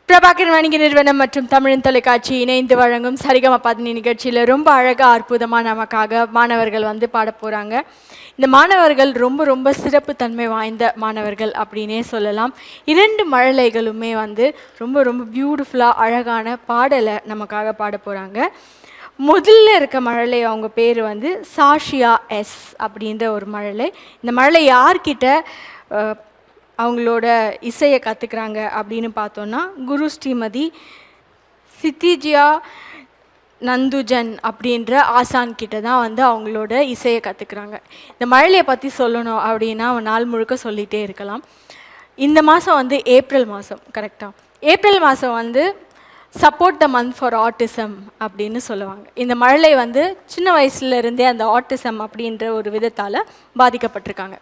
பிரபாகரன் வணிக நிறுவனம் மற்றும் தமிழின் தொலைக்காட்சி இணைந்து வழங்கும் சரிகம 10 நிகழ்ச்சியில் ரொம்ப அழகாக அற்புதமாக நமக்காக மாணவர்கள் வந்து பாட போகிறாங்க. இந்த மாணவர்கள் ரொம்ப ரொம்ப சிறப்பு தன்மை வாய்ந்த மாணவர்கள் அப்படின்னே சொல்லலாம். 2 மழலைகளுமே வந்து ரொம்ப ரொம்ப பியூட்டிஃபுல்லாக அழகான பாடலை நமக்காக பாட போகிறாங்க. முதல்ல இருக்க மழலை அவங்க பேர் வந்து சாஷியா எஸ் அப்படின்ற ஒரு மழலை. இந்த மழலை யார்கிட்ட அவங்களோட இசையை கற்றுக்குறாங்க அப்படின்னு பார்த்தோன்னா குரு ஸ்ரீமதி சித்திஜியா நந்துஜன் அப்படின்ற ஆசான் கிட்ட தான் வந்து அவங்களோட இசையை கற்றுக்குறாங்க. இந்த மழலையை பற்றி சொல்லணும் அப்படின்னா நாள் முழுக்க சொல்லிகிட்டே இருக்கலாம். இந்த மாதம் வந்து ஏப்ரல் மாதம், கரெக்டாக ஏப்ரல் மாதம் வந்து support the month for autism அப்படின்னு சொல்லுவாங்க. இந்த மழலை வந்து சின்ன வயசுலேருந்தே அந்த ஆட்டிசம் அப்படின்ற ஒரு விதத்தால் பாதிக்கப்பட்டிருக்காங்க.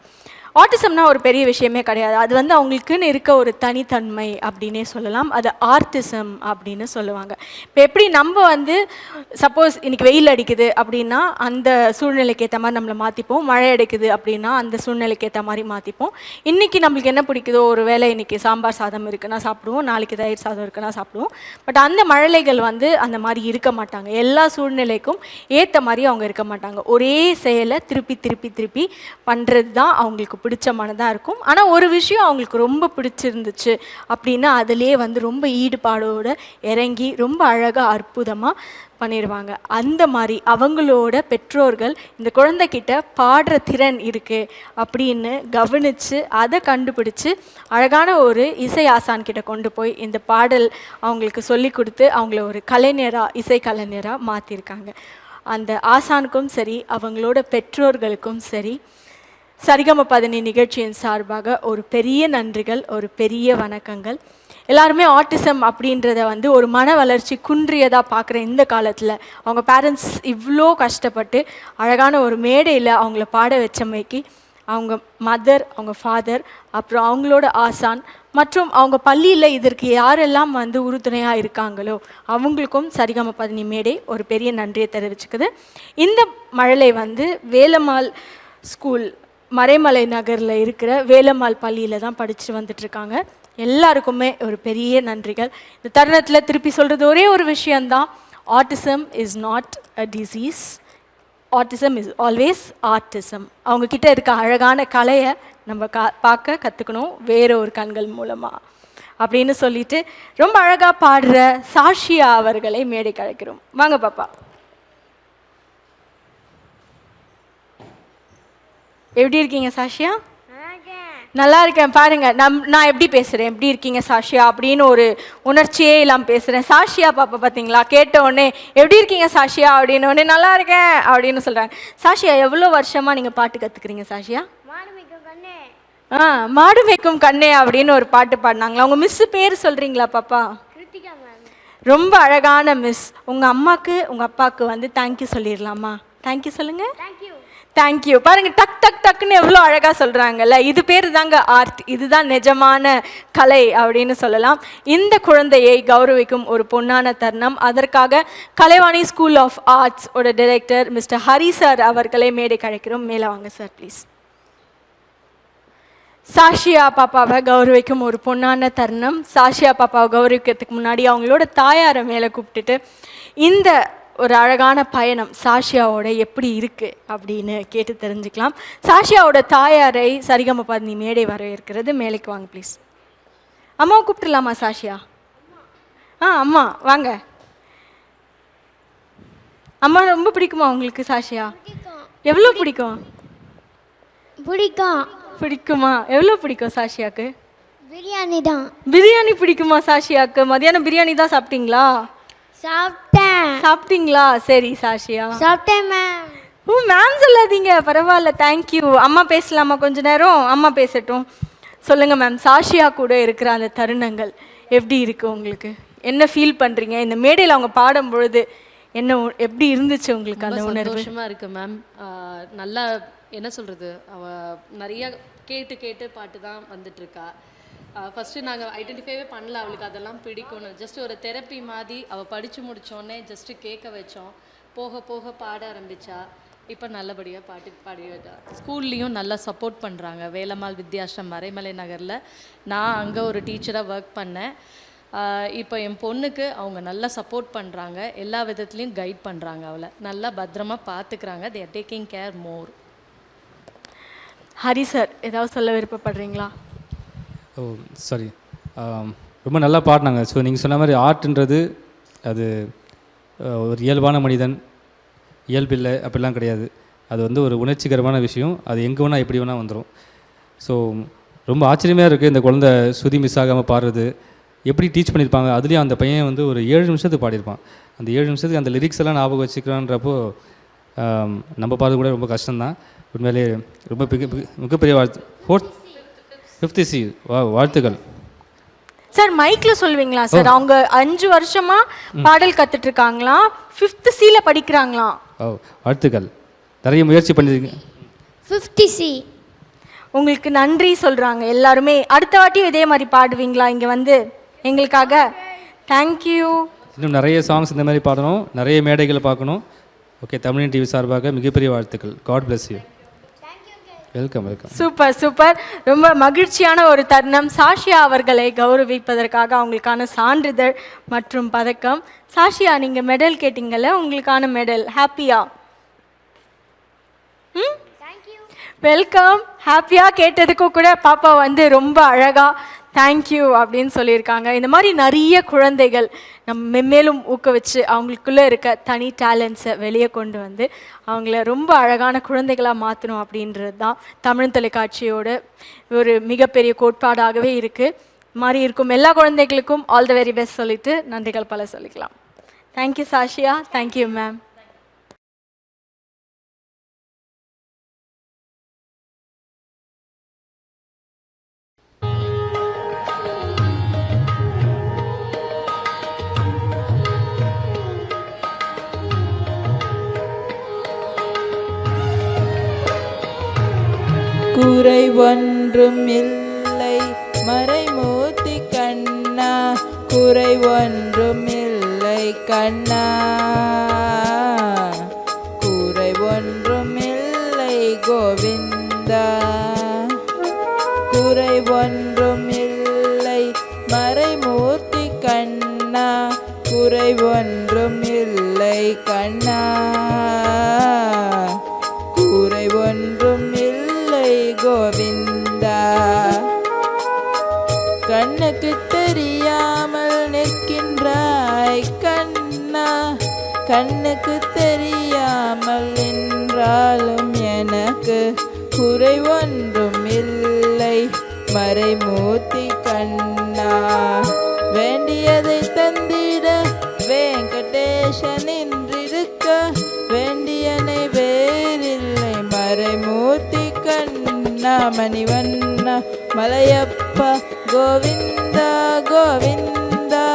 ஆட்டிசம்னா ஒரு பெரிய விஷயமே கிடையாது. அது வந்து அவங்களுக்குன்னு இருக்க ஒரு தனித்தன்மை அப்படின்னே சொல்லலாம். அது ஆர்டிசம் அப்படின்னு சொல்லுவாங்க. இப்போ எப்படி நம்ம வந்து சப்போஸ் இன்றைக்கி வெயில் அடிக்குது அப்படின்னா அந்த சூழ்நிலைக்கு ஏற்ற மாதிரி நம்மளை மாற்றிப்போம். மழை அடிக்குது அப்படின்னா அந்த சூழ்நிலைக்கு ஏற்ற மாதிரி மாற்றிப்போம். இன்றைக்கி நம்மளுக்கு என்ன பிடிக்குதோ, ஒரு வேளை இன்றைக்கி சாம்பார் சாதம் இருக்குன்னா சாப்பிடுவோம், நாளைக்கு தயிர் சாதம் இருக்குன்னா சாப்பிடுவோம். பட் அந்த மழலைகள் வந்து அந்த மாதிரி இருக்க மாட்டாங்க. எல்லா சூழ்நிலைக்கும் ஏற்ற மாதிரி அவங்க இருக்க மாட்டாங்க. ஒரே செயலை திருப்பி திருப்பி திருப்பி பண்ணுறது தான் அவங்களுக்கு பிடிச்சமானதாக இருக்கும். ஆனால் ஒரு விஷயம் அவங்களுக்கு ரொம்ப பிடிச்சிருந்துச்சு அப்படின்னா அதிலே வந்து ரொம்ப ஈடுபாடோடு இறங்கி ரொம்ப அழகாக அற்புதமாக பண்ணிடுவாங்க. அந்த மாதிரி அவங்களோட பெற்றோர்கள் இந்த குழந்தைகிட்ட பாடுற திறன் இருக்குது அப்படின்னு கவனித்து அதை கண்டுபிடிச்சி அழகான ஒரு இசை ஆசான்கிட்ட கொண்டு போய் இந்த பாடல் அவங்களுக்கு சொல்லி கொடுத்து அவங்கள ஒரு கலைஞராக, இசை கலைஞராக மாற்றிருக்காங்க. அந்த ஆசானுக்கும் சரி அவங்களோட பெற்றோர்களுக்கும் சரி சரிகம 10 நிகழ்ச்சியின் சார்பாக ஒரு பெரிய நன்றிகள், ஒரு பெரிய வணக்கங்கள். எல்லாருமே ஆட்டிசம் அப்படின்றத வந்து ஒரு மன வளர்ச்சி குன்றியதாக பார்க்குற இந்த காலத்தில் அவங்க பேரண்ட்ஸ் இவ்வளோ கஷ்டப்பட்டு அழகான ஒரு மேடையில் அவங்கள பாட வச்சமைக்கு அவங்க மதர், அவங்க ஃபாதர், அப்புறம் அவங்களோட ஆசான் மற்றும் அவங்க பள்ளியில் இதற்கு யாரெல்லாம் வந்து உறுதுணையாக இருக்காங்களோ அவங்களுக்கும் சரிகம 10 மேடை ஒரு பெரிய நன்றியை தெரிவிச்சுக்குது. இந்த மழலை வந்து வேலம்மாள் ஸ்கூல் மறைமலை நகரில் இருக்கிற வேலம்மாள் பள்ளியில் தான் படித்து வந்துட்டுருக்காங்க. எல்லாருக்குமே ஒரு பெரிய நன்றிகள். இந்த தருணத்தில் திருப்பி சொல்கிறது ஒரே ஒரு விஷயந்தான், autism is not a disease, autism is always autism. அவங்கக்கிட்ட இருக்க அழகான கலையை நம்ம பார்க்க கற்றுக்கணும் வேற ஒரு கண்கள் மூலமாக அப்படின்னு சொல்லிட்டு ரொம்ப அழகாக பாடுற சாஷியா அவர்களை மேடைக்கு அழைக்கிறோம். வாங்க பாப்பா. எப்படி இருக்கீங்க சாஷியா? நல்லா இருக்கேன். பாருங்க, நான் எப்படி பேசுகிறேன், எப்படி இருக்கீங்க சாஷியா அப்படின்னு ஒரு உணர்ச்சியே இல்லாமல் பேசுகிறேன். சாஷியா பாப்பா பார்த்தீங்களா, கேட்ட உடனே எப்படி இருக்கீங்க சாஷியா அப்படின்னு உடனே நல்லா இருக்கேன் அப்படின்னு சொல்கிறாங்க. சாஷியா, எவ்வளோ வருஷமாக நீங்கள் பாட்டு கற்றுக்குறீங்க சாஷியா? மாடு மேய்க்கும் கண்ணே அப்படின்னு ஒரு பாட்டு பாடினாங்களா? உங்கள் மிஸ்ஸு பேர் சொல்கிறீங்களா பாப்பா? ரொம்ப அழகான மிஸ். உங்கள் அம்மாவுக்கு உங்கள் அப்பாவுக்கு வந்து தேங்க்யூ சொல்லிடலாமா? தேங்க்யூ சொல்லுங்கள். தேங்க்யூ. பாருங்க, டக் டக் டக்குன்னு எவ்வளோ அழகாக சொல்கிறாங்கல்ல. இது பேர் தாங்க ஆர்ட், இதுதான் நிஜமான கலை அப்படின்னு சொல்லலாம். இந்த குழந்தையை கௌரவிக்கும் ஒரு பொன்னான தருணம். அதற்காக கலைவாணி ஸ்கூல் ஆஃப் ஆர்ட்ஸ் ஓட டைரக்டர் மிஸ்டர் ஹரி சார் அவர்களை மேடை கழிக்கிறோம். மேலே வாங்க சார் ப்ளீஸ். சாஷியா பாப்பாவை கௌரவிக்கும் ஒரு பொன்னான தருணம். சாஷியா பாப்பாவை கௌரவிக்கிறதுக்கு முன்னாடி அவங்களோட தாயாரை மேலே கூப்பிட்டுட்டு இந்த ஒரு அழகான பயணம் சாஷியாவோட எப்படி இருக்குது அப்படின்னு கேட்டு தெரிஞ்சுக்கலாம். சாஷியாவோட தாயாரை சரிகம 10 மேடை வரவேற்கிறது. மேலைக்கு வாங்க ப்ளீஸ். அம்மாவை கூப்பிட்டுலாமா சாஷியா? அம்மா வாங்க. அம்மா ரொம்ப பிடிக்குமா உங்களுக்கு சாஷியா? எவ்வளோ பிடிக்கும்? பிடிக்குமா? எவ்வளோ பிடிக்கும் சாஷியாவுக்கு? பிரியாணி தான். பிரியாணி பிடிக்குமா சாஷியாவுக்கு? மதியானம் பிரியாணி தான் சாப்பிட்டீங்களா? சாப்பிட்டீங்களா? சரி சாஷியா, சாப்பிட்டேன் மேம். மேம் சொல்லாதீங்க, பரவாயில்ல, தேங்க்யூ. அம்மா பேசலாமா கொஞ்ச நேரம்? அம்மா பேசட்டும். சொல்லுங்கள் மேம், சாஷியா கூட இருக்கிற அந்த தருணங்கள் எப்படி இருக்குது உங்களுக்கு? என்ன ஃபீல் பண்ணுறீங்க? இந்த மேடையில் அவங்க பாடும் பொழுது எப்படி இருந்துச்சு உங்களுக்கு அந்த உணர்வு? சந்தோஷமாக இருக்குது மேம். நல்லா என்ன சொல்கிறது, அவள் நிறைய கேட்டு கேட்டு பாட்டு தான் வந்துட்டுருக்கா. ஃபஸ்ட்டு நாங்கள் ஐடென்டிஃபைவே பண்ணல அவளுக்கு அதெல்லாம் பிடிக்கும்னு. ஜஸ்ட் ஒரு தெரப்பி மாதிரி அவள் படித்து முடித்தோடனே ஜஸ்ட்டு கேட்க வச்சோம். போக போக பாட ஆரம்பித்தா. இப்போ நல்லபடியாக பாட்டு பாடிட்டா. ஸ்கூல்லேயும் நல்லா சப்போர்ட் பண்ணுறாங்க. வேலம்மாள் வித்யாஸ்ரம் மறைமலை நகரில் நான் அங்கே ஒரு டீச்சராக ஒர்க் பண்ணேன். இப்போ என் பொண்ணுக்கு அவங்க நல்லா சப்போர்ட் பண்ணுறாங்க, எல்லா விதத்துலேயும் கைட் பண்ணுறாங்க, அவளை நல்லா பத்திரமா பார்த்துக்கிறாங்க. They are taking care more. Hari sir ஏதாவது சொல்ல விருப்பப்படுறீங்களா? ஓ சாரி, ரொம்ப நல்லா பாடினாங்க. ஸோ நீங்கள் சொன்ன மாதிரி ஆர்ட்ன்றது அது ஒரு இயல்பான மனிதன், இயல்பில்லை அப்படிலாம் கிடையாது. அது வந்து ஒரு உணர்ச்சிகரமான விஷயம். அது எங்கே வேணால் எப்படி வேணால் வந்துடும். ஸோ ரொம்ப ஆச்சரியமாக இருக்குது இந்த குழந்தை சுதி மிஸ் ஆகாமல் பாடுறது. எப்படி டீச் பண்ணியிருப்பாங்க. அதுலேயும் அந்த பையன் வந்து ஒரு 7 நிமிஷத்துக்கு பாடியிருப்பான். அந்த 7 நிமிஷத்துக்கு அந்த லிரிக்ஸ் எல்லாம் ஞாபகம் வச்சுக்கிறான்றப்போ நம்ம பாடுறது கூட ரொம்ப கஷ்டம்தான். உண்மையிலே ரொம்ப மிகப்பெரிய வாழ்த்து. 5th C வாழ்த்துக்கள் சார். மைக்கில் சொல்லுவீங்களா சார்? அவங்க 5 வருஷமா பாடல் கற்றுட்டு இருக்காங்களாம், 5th C படிக்கிறாங்களாம். ஓ வாழ்த்துக்கள், நிறைய முயற்சி பண்ணியிருக்கீங்க. 50 C. உங்களுக்கு நன்றி சொல்கிறாங்க எல்லாருமே. அடுத்த வாட்டியும் இதே மாதிரி பாடுவீங்களா இங்கே வந்து எங்களுக்காக? தேங்க்யூ. இன்னும் நிறைய சாங்ஸ் இந்த மாதிரி பாடணும், நிறைய மேடைகளை பார்க்கணும். ஓகே, தமிழ் டிவி சார்பாக மிகப்பெரிய வாழ்த்துக்கள். God bless you. Welcome welcome. Super super. ரொம்ப மகிழ்ச்சியான ஒரு தருணம். சாஷியா அவர்களை கௌரவிப்பதற்காக அவங்களுக்கான சான்றிதழ் மற்றும் பதக்கம். சாஷியா, நீங்கள் மெடல் கேட்டிங்கல்ல, உங்களுக்கான மெடல். ஹாப்பியா? வெல்கம். ஹாப்பியாக கேட்டதுக்கும் கூட பாப்பா வந்து ரொம்ப அழகாக தேங்க்யூ அப்படின்னு சொல்லியிருக்காங்க. இந்த மாதிரி நிறைய குழந்தைகள் நம்ம மென்மேலும் ஊக்குவிச்சு அவங்களுக்குள்ளே இருக்க தனி டேலண்ட்ஸை வெளியே கொண்டு வந்து அவங்கள ரொம்ப அழகான குழந்தைகளாக மாற்றணும் அப்படின்றது தான் தமிழ் தொலைக்காட்சியோட ஒரு மிகப்பெரிய கோட்பாடாகவே இருக்குது. மாதிரி இருக்கும் எல்லா குழந்தைகளுக்கும் ஆல் த வெரி பெஸ்ட் சொல்லிட்டு நன்றிகள் பல சொல்லிக்கலாம். தேங்க்யூ சாஷியா. Thank you ma'am. குறை ஒன்றும் இல்லை மறைமூர்த்தி கண்ணா, குறை ஒன்றும் இல்லை கண்ணா, குறை ஒன்றும் இல்லை கோவிந்தா, குறை ஒன்றும் இல்லை மறைமூர்த்தி கண்ணா, குறை ஒன்றும் இல்லை கண்ணா, குறை ஒன்றும் கோவிந்தா. கண்ணுக்கு தெரியாமல் நிற்கின்றாய் கண்ணா, கண்ணுக்கு தெரியாமல் நின்றாலும் எனக்கு குறை ஒன்றும் இல்லை மறைமூர்த்தி கண்ணா. வேண்டியதை தந்திட வெங்கடேசன் நின்றிருக்க, வேண்டியனை வேறில்லை மறைமூர்த்தி கண்ணா. மணிவண்ணா மலையப்பா கோவிந்தா கோவிந்தா.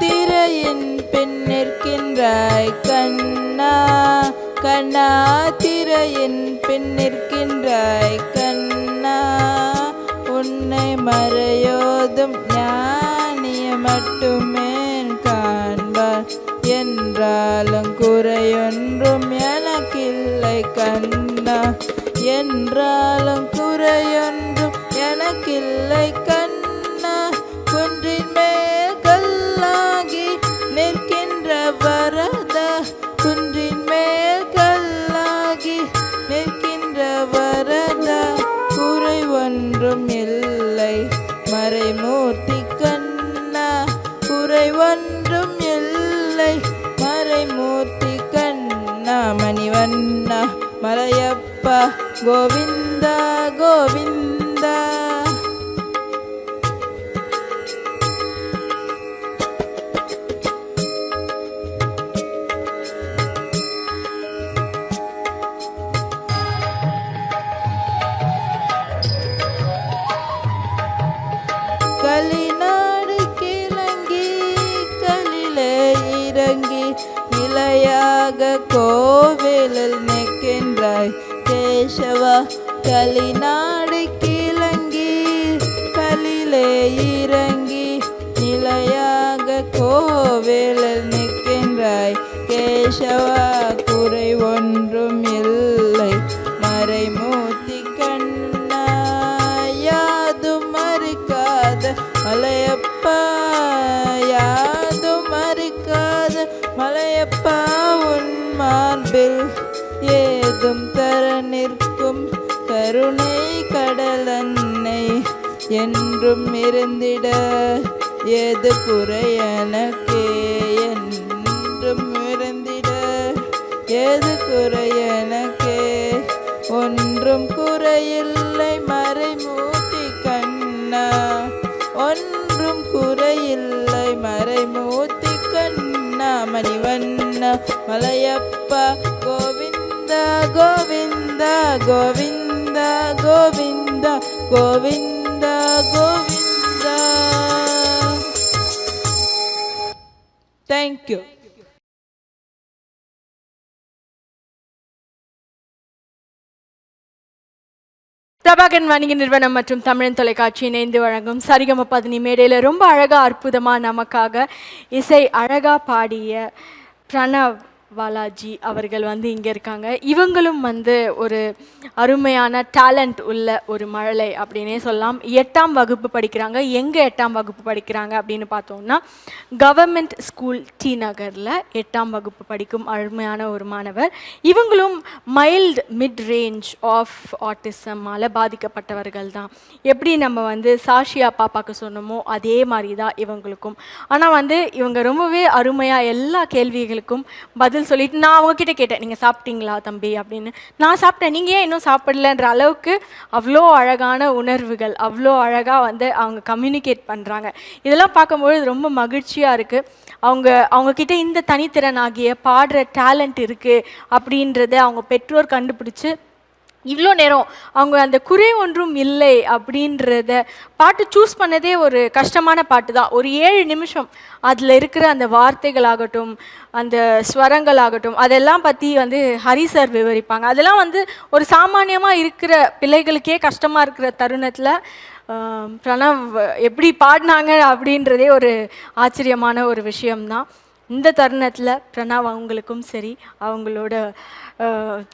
திரையின் பின் நிற்கின்றாய் கண்ணா, கண்ணா திரையின் பின் நிற்கின்றாய் கண்ணா. உன்னை மறையோதும் ஞானிய மட்டுமே காண்பார், என்றாலும் குறையொன்றும் எனக்கில்லை கண்ணா, என்றாலும் குறையொன்றும் எனக்கில்லை கண்ணா. குன்றின் மேல் கல்லாகி நிற்கின்ற வரதா, குன்றின் மேல் கல்லாகி நிற்கின்ற வரதா, குறை ஒன்றும் இல்லை மறைமூர்த்தி கண்ணா, குறை ஒன்றும் இல்லை மறைமூர்த்தி கண்ணா. மணிவண்ணா மலையப்பா கோவிந்தா கோவிந்தா. கலிநாடு கிளங்கி கலிலே இறங்கி நிலையாக கோவிலில் நிற்கின்றாய் கேசவா. கலிநாடு கிளங்கி கலிலே இறங்கி நிலையாக கோவிலில் நிற்கின்றாய் கேசவா. குறை ஒன்றும் இல்லை மறைமூர்த்தி கண்ணா, மலையப்பா உன் மார்பில் ஏதும் தர நிற்கும் கருணை கடலன்னை என்றும் இருந்திட ஏது குறை எனக்கே என்றும் இருந்திட ஏது குறை எனக்கே ஒன்றும் குறையில்லை மறைமூர்த்தி கண்ணா ஒன்றும் குறையில்லை மறைமூர்த்தி கண்ணா மணிவண்ணா மலையப்பா கோவிந்தா கோவிந்தா கோவிந்தா கோவிந்தா கோவிந்தா கோவிந்தா. தேங்க்யூ. பிரபாகரன் வணிக நிறுவனம் மற்றும் தமிழன் தொலைக்காட்சி இணைந்து வழங்கும் சரிகம பதினி மேடையில் ரொம்ப அழகா அற்புதமாக நமக்காக இசை அழகா பாடிய பிரணவ் பாலாஜி அவர்கள் வந்து இங்கே இருக்காங்க. இவங்களும் வந்து ஒரு அருமையான டேலண்ட் உள்ள ஒரு மழலை அப்படின்னே சொல்லலாம். 8ஆம் வகுப்பு படிக்கிறாங்க. எங்கே 8ஆம் வகுப்பு படிக்கிறாங்க அப்படின்னு பார்த்தோம்னா கவர்மெண்ட் ஸ்கூல் டி நகரில் 8ஆம் வகுப்பு படிக்கும் அருமையான ஒரு மாணவர். இவங்களும் மைல்டு மிட் ரேஞ்ச் ஆஃப் ஆட்டிசமால் பாதிக்கப்பட்டவர்கள் தான். எப்படி நம்ம வந்து சாஷியா பாப்பாவுக்கு சொன்னோமோ அதே மாதிரி தான் இவங்களுக்கும். ஆனால் வந்து இவங்க ரொம்பவே அருமையாக எல்லா கேள்விகளுக்கும் பதில் சொல்லிட்டு நான் அவங்கக்கிட்ட கேட்டேன், நீங்கள் சாப்பிட்டீங்களா தம்பி அப்படின்னு. நான் சாப்பிட்டேன், நீங்கள் ஏன் இன்னும் சாப்பிடலன்ற அளவுக்கு அவ்வளோ அழகான உணர்வுகள், அவ்வளோ அழகாக வந்து அவங்க கம்யூனிகேட் பண்ணுறாங்க. இதெல்லாம் பார்க்கும்பொழுது ரொம்ப மகிழ்ச்சியாக இருக்குது. அவங்கக்கிட்ட இந்த தனித்திறன் ஆகிய பாடுற டேலண்ட் இருக்குது அப்படின்றத அவங்க பெற்றோர் கண்டுபிடிச்சி இவ்வளோ நேரம் அவங்க அந்த குறை ஒன்றும் இல்லை அப்படின்றத பாட்டு சூஸ் பண்ணதே ஒரு கஷ்டமான பாட்டு தான். ஒரு 7 நிமிஷம் அதில் இருக்கிற அந்த வார்த்தைகளாகட்டும் அந்த ஸ்வரங்களாகட்டும் அதெல்லாம் பற்றி வந்து ஹரி சார் விவரிப்பாங்க. அதெல்லாம் வந்து ஒரு சாமானியமாக இருக்கிற பிள்ளைகளுக்கே கஷ்டமாக இருக்கிற தருணத்தில் பிரணவ் எப்படி பாடினாங்க அப்படின்றதே ஒரு ஆச்சரியமான ஒரு விஷயம்தான். இந்த தருணத்தில் பிரணவ் அவங்களுக்கும் சரி அவங்களோட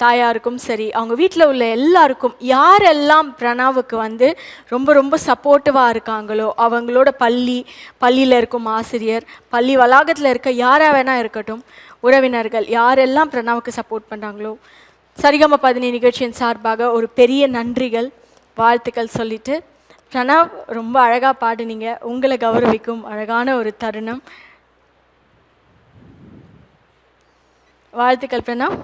தாயாருக்கும் சரி அவங்க வீட்டில் உள்ள எல்லாருக்கும் யாரெல்லாம் பிரணவுக்கு வந்து ரொம்ப ரொம்ப சப்போர்ட்டிவாக இருக்காங்களோ அவங்களோட பள்ளியில் இருக்கும் ஆசிரியர், பள்ளி வளாகத்தில் இருக்க யாராக வேணால் இருக்கட்டும், உறவினர்கள் யாரெல்லாம் பிரணவுக்கு சப்போர்ட் பண்ணுறாங்களோ சரிகம பதினி நிகழ்ச்சியின் சார்பாக ஒரு பெரிய நன்றிகள் வாழ்த்துக்கள் சொல்லிட்டு, பிரணவ் ரொம்ப அழகாக பாடுனீங்க. உங்களை கௌரவிக்கும் அழகான ஒரு தருணம். வாழ்த்துக்கள் பிரணவ்.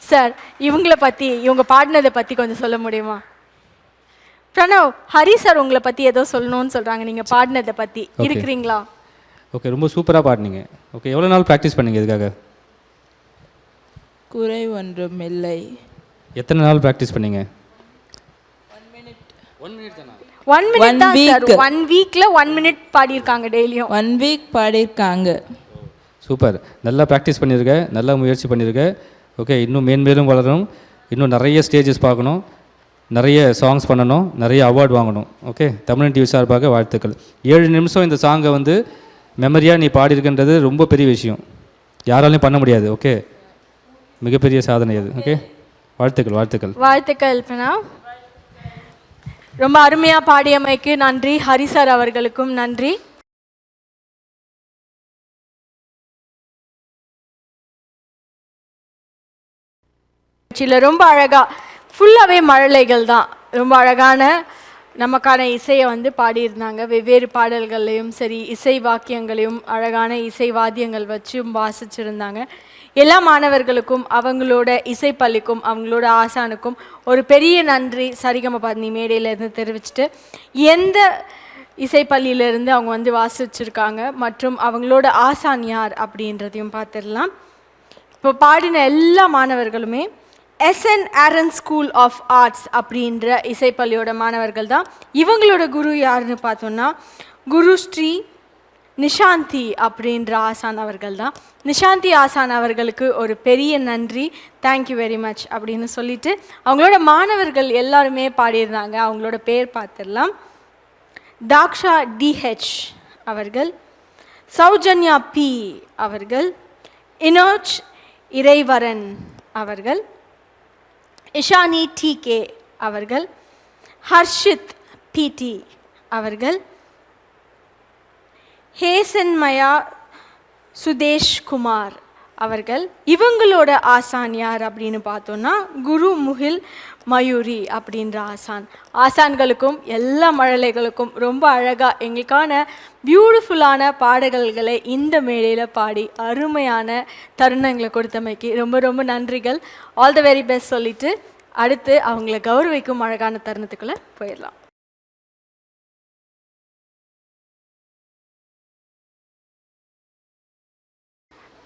சார் இவங்க பாடினதை பற்றி கொஞ்சம் சொல்ல முடியுமா? பிரணவ், ஹரி சார் உங்களை பற்றி ஏதோ சொல்லணும்னு சொல்கிறாங்க, நீங்கள் பாடினதை பற்றி இருக்கிறீங்களா? ஓகே, ரொம்ப சூப்பராக பாடினீங்க. ஓகே, எவ்வளோ நாள் ப்ராக்டிஸ் பண்ணீங்க இதுக்காக? குறை ஒன்றும் இல்லை. எத்தனை நாள் ப்ராக்டிஸ் பண்ணீங்க? 1 minute. 1 minute தானா? 1 minute தான் சார். 1 weekல 1 minute பாடியிருக்காங்க டெய்லியும். 1 week பாடியிருக்காங்க. சூப்பர், நல்லா ப்ராக்டிஸ் பண்ணியிருக்க, நல்லா முயற்சி பண்ணியிருக்க. ஓகே, இன்னும் மேன்மேலும் வளரணும், இன்னும் நிறைய ஸ்டேஜஸ் பார்க்கணும், நிறைய சாங்ஸ் பண்ணணும், நிறைய அவார்டு வாங்கணும். ஓகே, தமிழன் டிவி சார்பாக வாழ்த்துக்கள். 7 நிமிஷம் இந்த சாங்கை வந்து மெமரியாக நீ பாடியிருக்கின்றது ரொம்ப பெரிய விஷயம், யாராலையும் பண்ண முடியாது. ஓகே, மிகப்பெரிய சாதனை அது. ஓகே, வாழ்த்துக்கள் வாழ்த்துக்கள் வாழ்த்துக்கள் பிரணவ். ரொம்ப அருமையாக பாடியமைக்கு நன்றி. ஹரி சார் அவர்களுக்கும் நன்றி. ரொம்ப அழகா ஃபுல்லாகவே மழலைகள் தான் ரொம்ப அழகான நமக்கான இசையை வந்து பாடியிருந்தாங்க. வெவ்வேறு பாடல்கள்லையும் சரி இசை வாக்கியங்களையும் அழகான இசை வாத்தியங்கள் வச்சும் வாசிச்சிருந்தாங்க. எல்லா மாணவர்களுக்கும் அவங்களோட இசைப்பள்ளிக்கும் அவங்களோட ஆசானுக்கும் ஒரு பெரிய நன்றி சரிகம பதினி மேடையிலேருந்து தெரிவிச்சுட்டு, எந்த இசைப்பள்ளியிலேருந்து அவங்க வந்து வாசிச்சிருக்காங்க மற்றும் அவங்களோட ஆசான் யார் அப்படின்றதையும் பார்த்துடலாம். இப்போ பாடின எல்லா மாணவர்களுமே SN ஆரன் ஸ்கூல் ஆஃப் ஆர்ட்ஸ் அப்படின்ற இசைப்பள்ளியோட மாணவர்கள் தான். இவங்களோட குரு யாருன்னு பார்த்தோன்னா குரு ஸ்ரீ நிஷாந்தி அப்படின்ற ஆசான் அவர்கள் தான். நிஷாந்தி ஆசான் அவர்களுக்கு ஒரு பெரிய நன்றி, தேங்க்யூ வெரி மச் அப்படின்னு சொல்லிட்டு அவங்களோட மாணவர்கள் எல்லாருமே பாடியிருந்தாங்க. அவங்களோட பேர் பார்த்துடலாம். தாக்ஷா DH அவர்கள், சௌஜன்யா P அவர்கள், இனோஜ் இறைவரன் அவர்கள், இஷானி TK அவர்கள், ஹர்ஷித் PT அவர்கள், ஹேசன்மயா சுதேஷ்குமார் அவர்கள். இவங்களோட ஆசான் யார் அப்படின்னு பார்த்தோன்னா குரு முகில் மயூரி அப்படின்ற ஆசான்களுக்கும் எல்லா மழலைகளுக்கும் ரொம்ப அழகாக எங்களுக்கான பியூட்டிஃபுல்லான பாடல்களை இந்த மேடையில் பாடி அருமையான தருணங்களை கொடுத்தமைக்கு ரொம்ப ரொம்ப நன்றிகள். ஆல் த வெரி பெஸ்ட் சொல்லிட்டு அடுத்து அவங்கள கௌரவிக்கும் அழகான தருணத்துக்குள்ளே போயிடலாம்.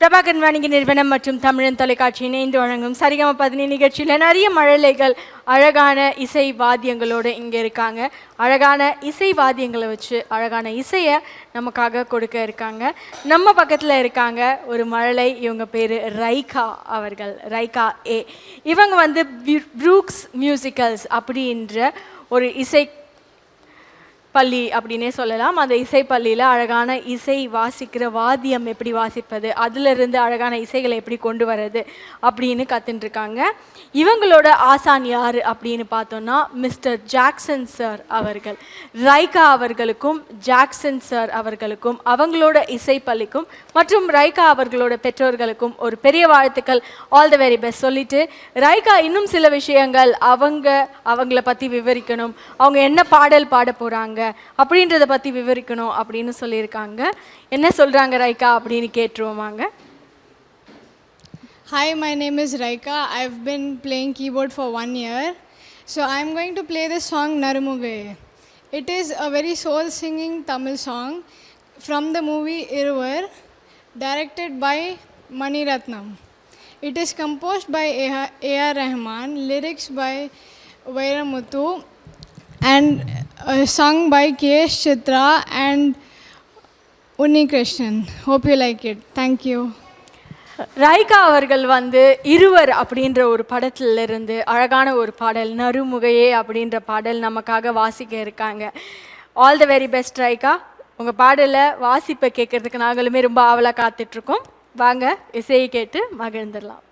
பிரபாகரன் வாணிக நிறுவனம் மற்றும் தமிழன் தொலைக்காட்சி இணைந்து வழங்கும் சரிகம 15 நிகழ்ச்சியில் நிறைய மழலைகள் அழகான இசை வாத்தியங்களோடு இங்கே இருக்காங்க. அழகான இசை வாத்தியங்களை வச்சு அழகான இசையை நமக்காக கொடுக்க இருக்காங்க. நம்ம பக்கத்தில் இருக்காங்க ஒரு மழலை. இவங்க பேர் ரைகா அவர்கள், ரைகா ஏ. இவங்க வந்து ப்ரூக்ஸ் மியூசிக்கல்ஸ் அப்படின்ற ஒரு இசை பள்ளி அப்படின்னே சொல்லலாம். அந்த இசைப்பள்ளியில் அழகான இசை வாசிக்கிற வாத்தியம் எப்படி வாசிப்பது, அதிலிருந்து அழகான இசைகளை எப்படி கொண்டு வர்றது அப்படின்னு கற்றுட்டுருக்காங்க. இவங்களோட ஆசான் யார் அப்படின்னு பார்த்தோன்னா மிஸ்டர் ஜாக்சன் சார் அவர்கள். ரைகா அவர்களுக்கும் ஜாக்சன் சார் அவர்களுக்கும் அவங்களோட இசைப்பள்ளிக்கும் மற்றும் ரைகா அவர்களோட பெற்றோர்களுக்கும் ஒரு பெரிய வாழ்த்துக்கள். ஆல் த வெரி பெஸ்ட் சொல்லிட்டு ரைகா இன்னும் சில விஷயங்கள் அவங்கள பற்றி விவரிக்கணும், அவங்க என்ன பாடல் பாட போகிறாங்க அப்படின்றத பற்றி விவரிக்கணும் அப்படின்னு சொல்லியிருக்காங்க. என்ன சொல்கிறாங்க ரைகா அப்படின்னு கேட்டுருவோமாங்க. Hi, my name is Raika. I've been playing keyboard for 1 year. So I'm going to play the song Narumuge. It is a very soul-singing Tamil song from the movie Iruvar, directed by Mani Ratnam. It is composed by A.R. Rahman, lyrics by Vairamuthu, and sung by K.S. Chitra and Unni Krishnan. Hope you like it. Thank you. ரைகா அவர்கள் வந்து இருவர் அப்படின்ற ஒரு படத்திலிருந்து அழகான ஒரு பாடல் நறுமுகையே அப்படின்ற பாடல் நமக்காக வாசிக்க இருக்காங்க. All the very best ரைகா. உங்கள் பாடலை வாசிப்பை கேட்கறதுக்கு நாங்களுமே ரொம்ப ஆவலாக காத்துட்ருக்கோம். வாங்க இசையை கேட்டு மகிழ்ந்துடலாம்.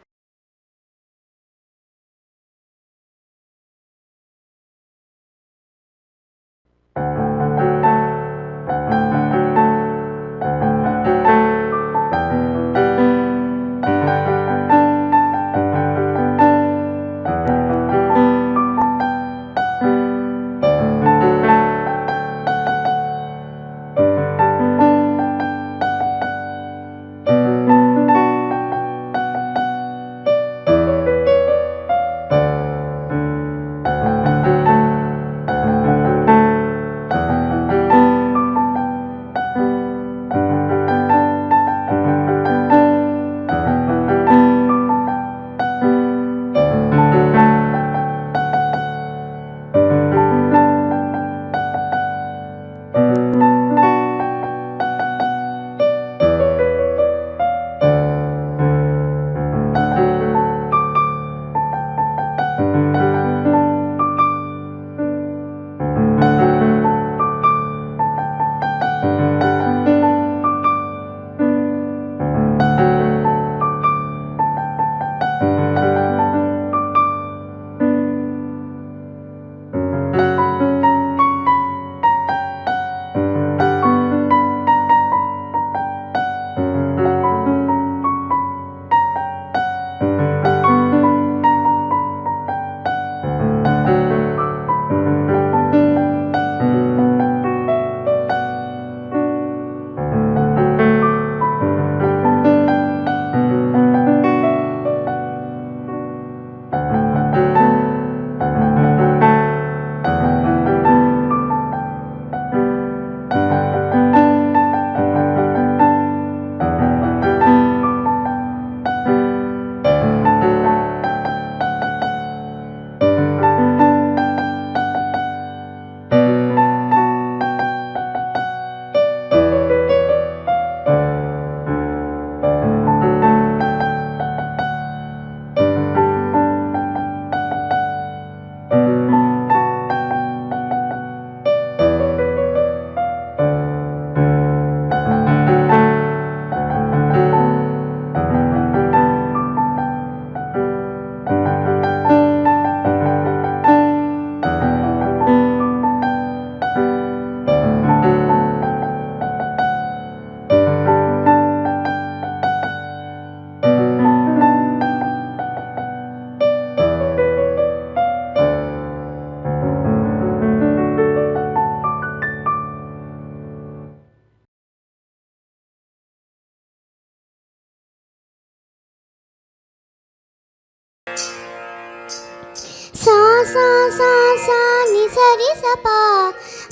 சா சா சா சா நி சரி சபா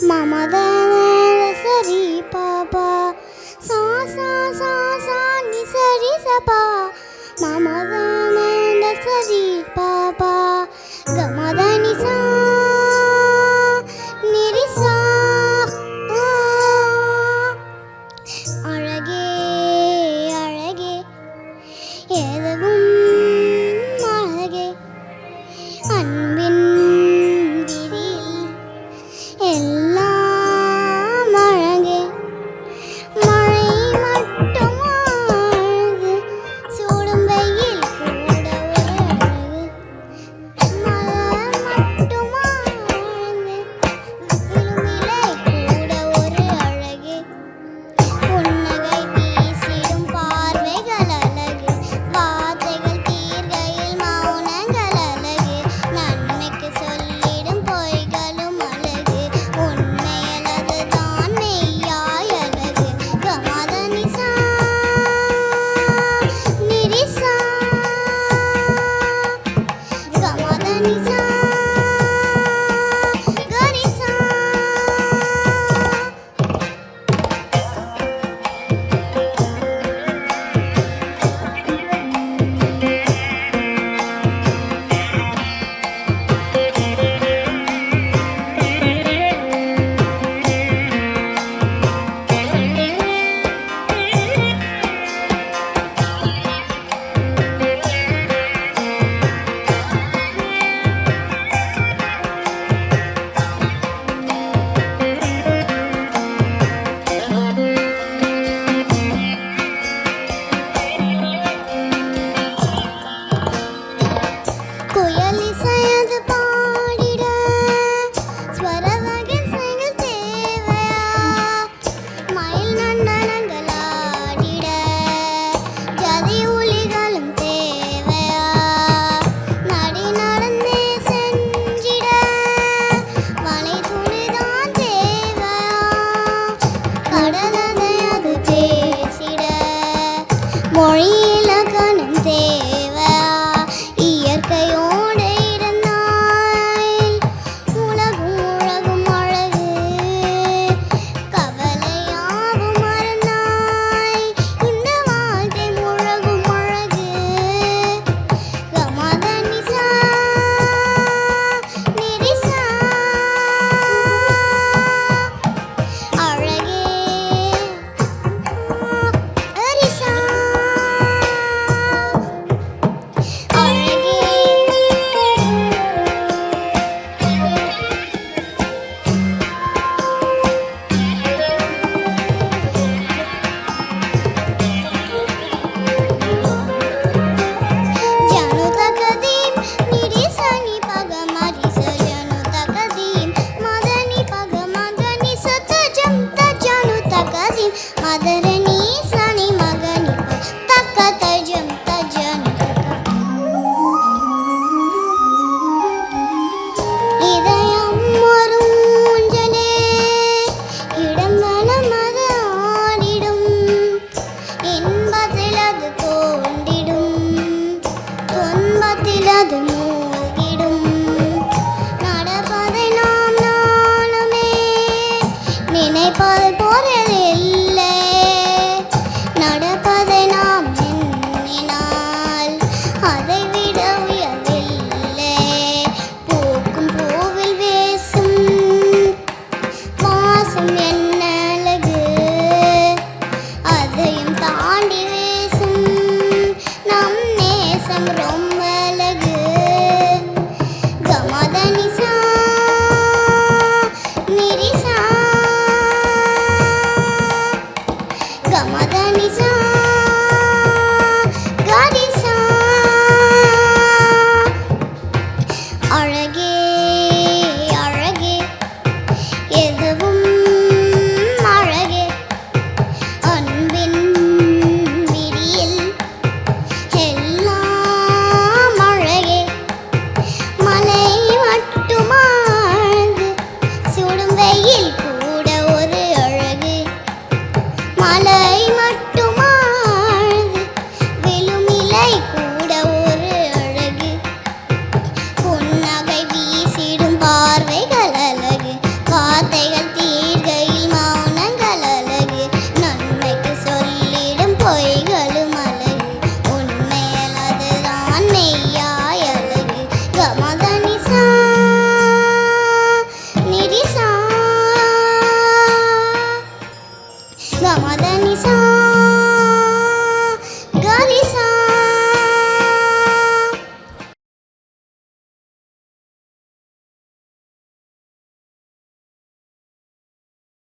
மமத சரி பாபா சா சா சா சா நி சரி சபா மமத சரி பாபா கமத நி சா நிரி சா அழகே அழகே எதுவும் அழகே அன்பின் விரியில் எல்லாம் அழகே மழை மட்டும் அழகு சூடும் வெயில் கூட ஒரு அழகு மலர் மட்டும் அழகு விழுமிலை கூட ஒரு அழகு புன்னகை வீசிடும் பார்வைகள் அழகு வார்த்தைகள் தீர்கையில் மௌனங்கள் அழகு நன்மைக்கு சொல்லிடும் பொய்களும் அழகு உண்மையில் அதுதான் மெய்யாய் அழகு கமத நிசா நிரிசா கமத நிசா கரிசா குயில் இசையது பாடிட ஸ்வர வகைகள் தேவையா மயில் நன்னனங்கள் ஆடிட ஜதி ஒலிகளும் தேவையா நடி நடந்தே செஞ்சிட வலை துணிதான் தேவையா கடலதை அது பேசிட மொழி இலக்கணம் தேவையா இயற்கையோடு இருந்தாய் உலகும் உலகும் அழகு கவலையாவும் மறந்தாய் இந்த வாழ்க்கை முழகும் அழகு கமத நிசா நிரிசா அழகே அரிசா Janu takadim nirisani pagamari sa janu takadim madani pagamagani satajam tajanu takadim madarani sani magani takatajam tajanu இதயம் ஒரு ஊஞ்சலே இடம் வலம் அது ஆடிடும் இன்பத்தில் அது தோன்றிடும் துன்பத்தில் அது மூழ்கிடும் நடப்பதை நாம் நாளுமே நினைப்பது போறதில்லை நடப்பதை நாம் எண்ணினால் அதை விட உயர்வில்லை பூக்கும் பூவில் வேசும் வாசம் என்ன அழகு அதையும் தாண்டி வேசும் நம் நேசம் ரொம்ப அழகு கமத நிசா நிரிசா கமத நிசா